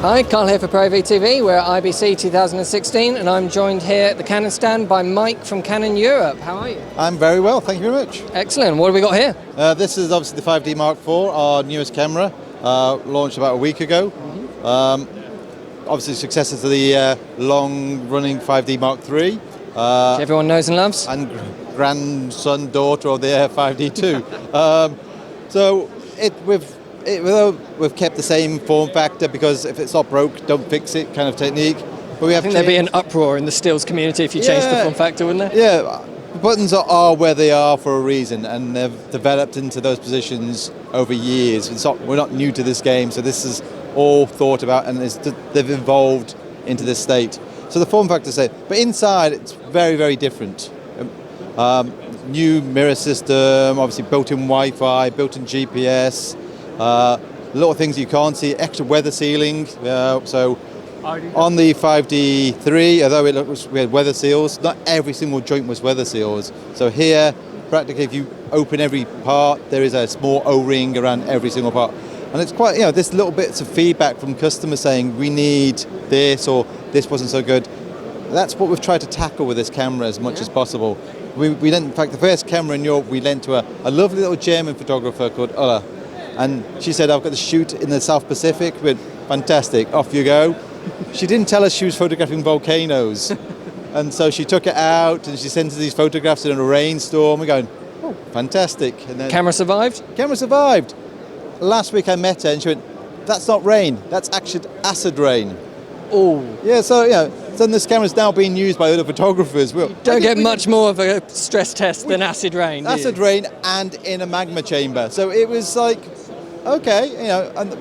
Hi, Carl here for Pro TV. We're at IBC 2016 and I'm joined here at the Canon Stand by Mike from Canon Europe. How are you? I'm very well, thank you very much. Excellent. What have we got here? This is obviously the 5D Mark IV, our newest camera, launched about a week ago. Obviously successor to the long-running 5D Mark III. Which everyone knows and loves. And grandson, daughter of the 5D2. So we've kept the same form factor, because if it's not broke, don't fix it kind of technique. But I think there'd be an uproar in the stills community if you changed the form factor, wouldn't there? Yeah, the buttons are where they are for a reason, and they've developed into those positions over years. We're not new to this game, so this is all thought about, and they've evolved into this state. So the form factor same, but inside it's very, very different. New mirror system, obviously built-in Wi-Fi, built-in GPS. Little things you can't see, extra weather sealing. So on the 5D3, although we had weather seals, not every single joint was weather seals. So here, practically, if you open every part, there is a small O-ring around every single part. And it's quite, there's little bits of feedback from customers saying, we need this, or this wasn't so good. That's what we've tried to tackle with this camera as much as possible. We lent, in fact, the first camera in Europe, we lent to a lovely little German photographer called Ulla. And she said, I've got to shoot in the South Pacific. We went, fantastic, off you go. She didn't tell us she was photographing volcanoes. And so she took it out and she sent us these photographs in a rainstorm. We're going, oh, fantastic. And then Camera survived? Camera survived. Last week I met her and she went, that's not rain, that's actually acid rain. Oh. Yeah, so, so this camera's now being used by other photographers. Don't get much more of a stress test than acid rain. Acid rain and in a magma chamber. So it was like, okay, and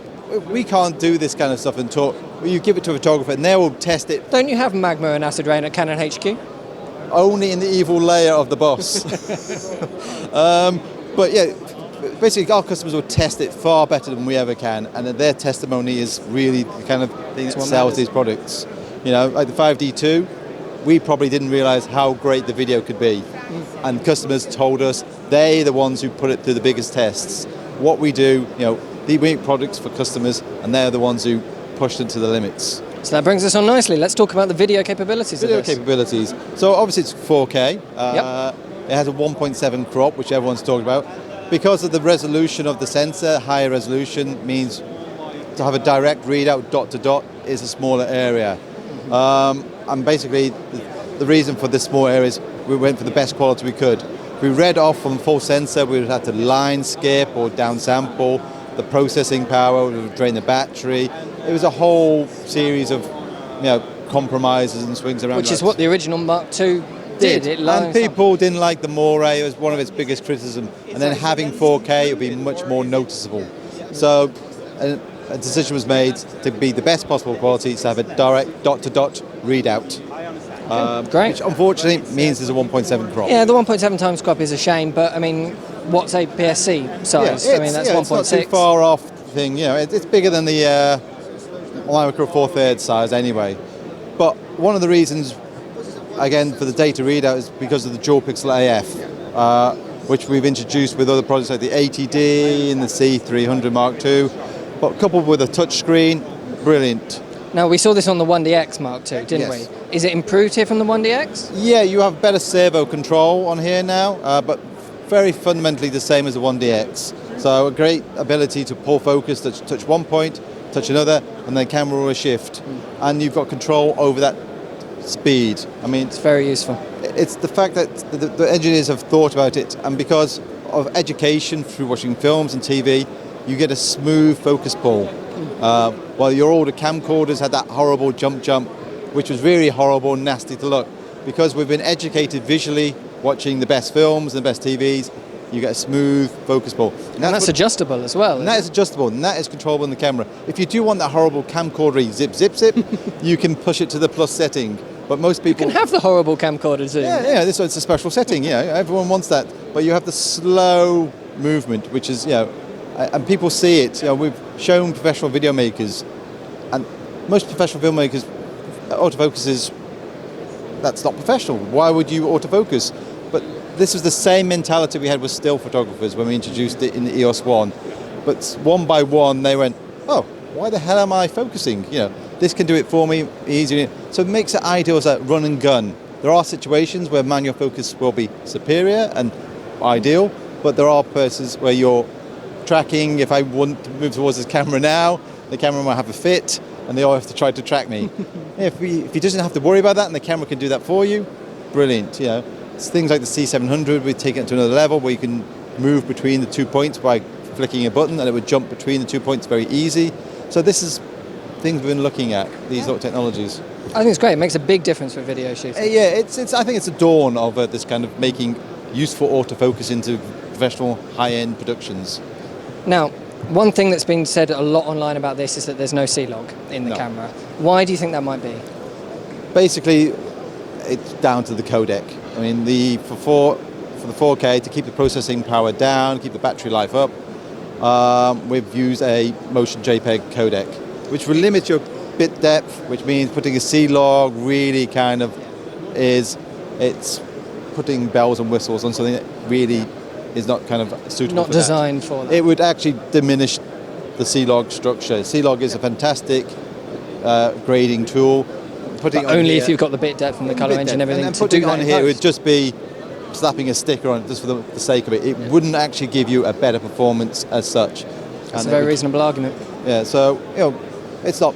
we can't do this kind of stuff until you give it to a photographer and they will test it. Don't you have magma and acid rain at Canon HQ? Only in the evil layer of the boss. But yeah, basically our customers will test it far better than we ever can, and their testimony is really the kind of thing that sells these products. Like the 5D2, we probably didn't realize how great the video could be. And customers told us they're the ones who put it through the biggest tests. What we do, we make products for customers, and they're the ones who push them to the limits. So that brings us on nicely. Let's talk about the video capabilities of this. Capabilities. So obviously it's 4K. It has a 1.7 crop, which everyone's talking about. Because of the resolution of the sensor, higher resolution means to have a direct readout dot to dot is a smaller area. And basically the reason for this small area is we went for the best quality we could. If we read off from full sensor, we would have to line skip or downsample. The processing power would drain the battery. It was a whole series of compromises and swings around. Which is what the original Mark II did. And people didn't like the moire. It was one of its biggest criticisms. And then having 4K would be much more noticeable. So a decision was made to be the best possible quality, to have a direct dot-to-dot readout. Great. Which unfortunately means there's a 1.7 crop. Yeah, the 1.7 times crop is a shame, but I mean, what's APS-C size? Yeah, I mean, that's 1.6. It's not too far off thing. It's bigger than the micro 4/3 size anyway. But one of the reasons, again, for the data readout is because of the dual pixel AF, which we've introduced with other products like the 80D and the C300 Mark II. But coupled with a touch screen, brilliant. Now, we saw this on the 1DX Mark II, didn't Yes. we? Is it improved here from the 1DX? Yeah, you have better servo control on here now, but very fundamentally the same as the 1DX. So a great ability to pull focus, touch one point, touch another, and then camera will shift. And you've got control over that speed. I mean, it's very useful. It's the fact that the engineers have thought about it, and because of education through watching films and TV, you get a smooth focus pull. While your older camcorders had that horrible jump, which was really horrible and nasty to look. Because we've been educated visually, watching the best films and the best TVs, you get a smooth focus pull. And that's adjustable as well. And that is adjustable, and that is controllable in the camera. If you do want that horrible camcorder zip, you can push it to the plus setting. But most people... You can have the horrible camcorder zoom. Yeah, this one's a special setting, everyone wants that. But you have the slow movement, which is, and people see it. We've shown professional video makers, and most professional filmmakers, autofocus that's not professional. Why would you autofocus? But this was the same mentality we had with still photographers when we introduced it in the EOS 1. But one by one, they went, oh, why the hell am I focusing? This can do it for me easily. So it makes it ideal as a run and gun. There are situations where manual focus will be superior and ideal, but there are places where you're tracking. If I want to move towards this camera now, the camera might have a fit, and they all have to try to track me. If you doesn't have to worry about that, and the camera can do that for you, brilliant. It's things like the C700. We've taken it to another level where you can move between the 2 points by flicking a button, and it would jump between the 2 points very easy. So this is things we've been looking at, these little technologies. I think it's great. It makes a big difference for video shooting. Yeah, I think it's a dawn of this kind of making useful autofocus into professional high-end productions. Now, one thing that's been said a lot online about this is that there's no C-Log in the camera. Why do you think that might be? Basically, it's down to the codec. I mean, for the 4K, to keep the processing power down, keep the battery life up, we've used a motion JPEG codec, which will limit your bit depth, which means putting a C-Log really kind of it's putting bells and whistles on something that really is not kind of suitable. Not designed for that. It would actually diminish the C-Log structure. C-Log is a fantastic grading tool. But only if you've got the bit depth and the color range and everything to do that. On here, it would just be slapping a sticker on it just for the sake of it. It wouldn't actually give you a better performance as such. That's a very reasonable argument. Yeah, so it's not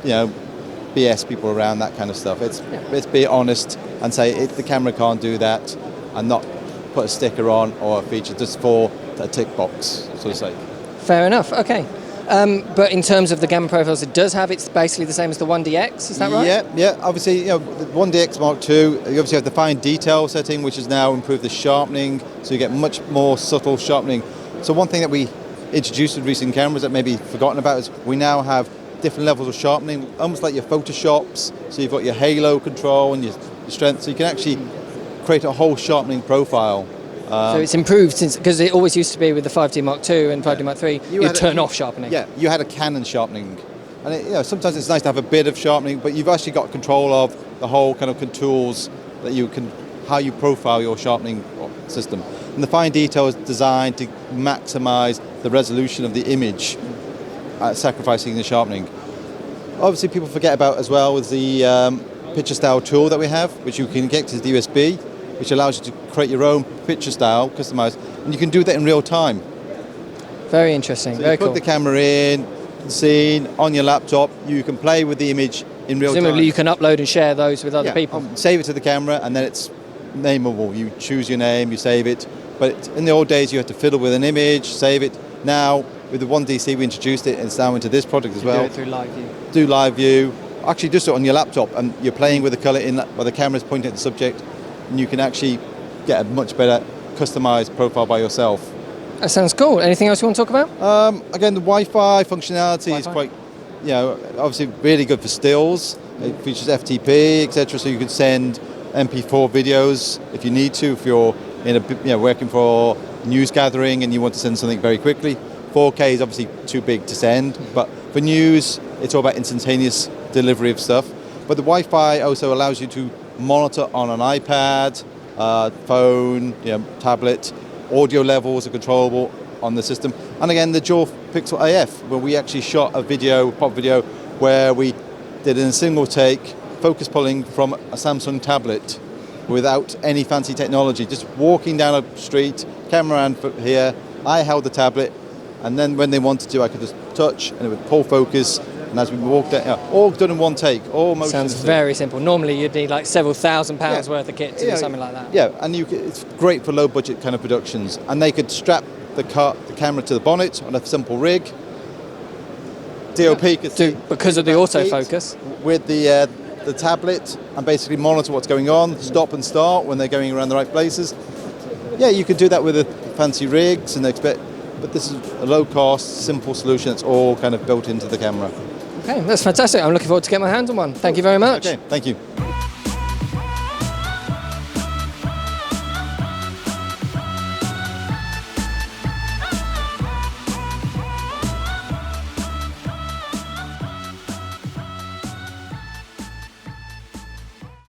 BS people around that kind of stuff. Let's be honest and say the camera can't do that, and not put a sticker on or a feature just for a tick box sort of sake. Fair enough. Okay. But in terms of the gamma profiles it does have, it's basically the same as the 1DX, is that right? Yeah. Obviously, the 1DX Mark II, you obviously have the fine detail setting, which has now improved the sharpening, so you get much more subtle sharpening. So one thing that we introduced with recent cameras that maybe forgotten about is we now have different levels of sharpening, almost like your Photoshops. So you've got your halo control and your strength, so you can actually create a whole sharpening profile. So it's improved since, because it always used to be with the 5D Mark II and 5D Mark III, you turn off sharpening. Yeah, you had a Canon sharpening. And sometimes it's nice to have a bit of sharpening, but you've actually got control of the whole kind of contours that how you profile your sharpening system. And the fine detail is designed to maximize the resolution of the image, sacrificing the sharpening. Obviously, people forget about as well is the picture style tool that we have, which you can get to the USB, which allows you to create your own picture style, customized, and you can do that in real time. Very interesting. So very you put cool. the camera in, scene, on your laptop, you can play with the image in real time. Presumably you can upload and share those with other people. Save it to the camera, and then it's nameable. You choose your name, you save it. But in the old days, you had to fiddle with an image, save it. Now, with the 1DC, we introduced it, and it's now into this product as well. Do it through live view. Do live view. Actually, just do it on your laptop, and you're playing with the color while the camera's pointing at the subject, and you can actually get a much better customized profile by yourself. That sounds cool. Anything else you want to talk about? Again, the Wi-Fi functionality is quite, obviously really good for stills. It features FTP, etc. So you could send MP4 videos if you need to. If you're working for news gathering and you want to send something very quickly. 4K is obviously too big to send, but for news, it's all about instantaneous delivery of stuff. But the Wi-Fi also allows you to monitor on an iPad, phone, tablet. Audio levels are controllable on the system. And again, the dual pixel AF, where we actually shot a pop video, where we did in a single take, focus pulling from a Samsung tablet without any fancy technology, just walking down a street, camera hand here, I held the tablet, and then when they wanted to, I could just touch and it would pull focus. And as we walked down, all done in one take, all motion. Sounds very simple. Normally you'd need like several £1,000s worth of kit to do something like that. Yeah, and it's great for low budget kind of productions. And they could strap the camera to the bonnet on a simple rig. DOP could see because of the autofocus with the tablet and basically monitor what's going on, stop and start when they're going around the right places. Yeah, you could do that with the fancy rigs and expect, but this is a low cost, simple solution that's all kind of built into the camera. Okay, that's fantastic. I'm looking forward to getting my hands on one. Thank you very much. Okay, thank you.